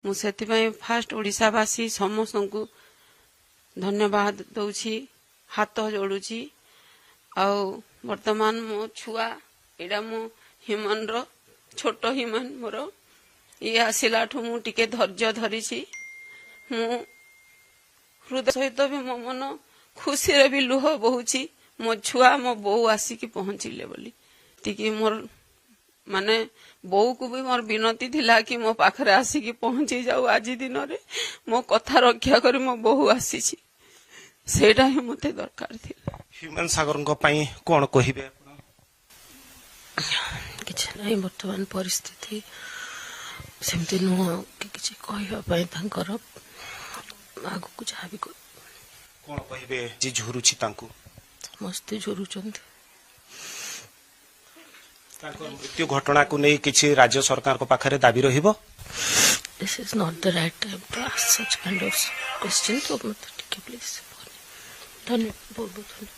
ମୁଁ ସେଥିପାଇଁ ଫାଷ୍ଟ ଓଡ଼ିଶାବାସୀ ସମସ୍ତଙ୍କୁ ଧନ୍ୟବାଦ ଦଉଛି, ହାତ ଯୋଡୁଛି। ଆଉ ବର୍ତ୍ତମାନ ମୋ ଛୁଆ ଏଇଟା ମୋ ହ୍ୟୁମାନର ଛୋଟ ହ୍ୟୁମାନ ମୋର ଇଏ ଆସିଲାଠୁ ମୁଁ ଟିକେ ଧୈର୍ଯ୍ୟ ଧରିଛି। ମୁଁ ହୃଦୟ ସହିତ ବି ମୋ ମନ ଖୁସିରେ ବି ଲୁହ ବହୁଛି। ମୋ ଛୁଆ ମୋ ବୋଉ ଆସିକି ପହଞ୍ଚିଲେ ବୋଲି ଟିକେ ମୋର ମାନେ ବୋଉକୁ ବି ମୋର ବିନତି ଥିଲା କି ମୋ ପାଖରେ ଆସିକି ପହଞ୍ଚି ଯାଉ ଆଜି ଦିନରେ ମୋ କଥା ରକ୍ଷା କରି ମୋ ବୋଉ ଆସିଛି, ସେଇଟା ହିଁ ମତେ ଦରକାର ଥିଲା। ହ୍ୟୁମାନ ସାଗରଙ୍କ ପାଇଁ କଣ କହିବେ ଆପଣ? କିଛି ନାହିଁ, ବର୍ତ୍ତମାନ ପରିସ୍ଥିତି ସେମିତି ନୁହଁ କି କିଛି କହିବା ପାଇଁ ତାଙ୍କର ଆଗକୁ ଯାହା ବି କଣ କହିବେ ଯେ ଝୁରୁଛି ତାଙ୍କୁ? ସମସ୍ତେ ଝୁରୁଛନ୍ତି। ତାଙ୍କ ମୃତ୍ୟୁ ଘଟଣାକୁ ନେଇ କିଛି ରାଜ୍ୟ ସରକାରଙ୍କ ପାଖରେ ଦାବି ରହିବ? This is not the right time to ask such kind of question. तो मतलब ठीक है प्लीज धन्यवाद बहुत बहुत धन्यवाद।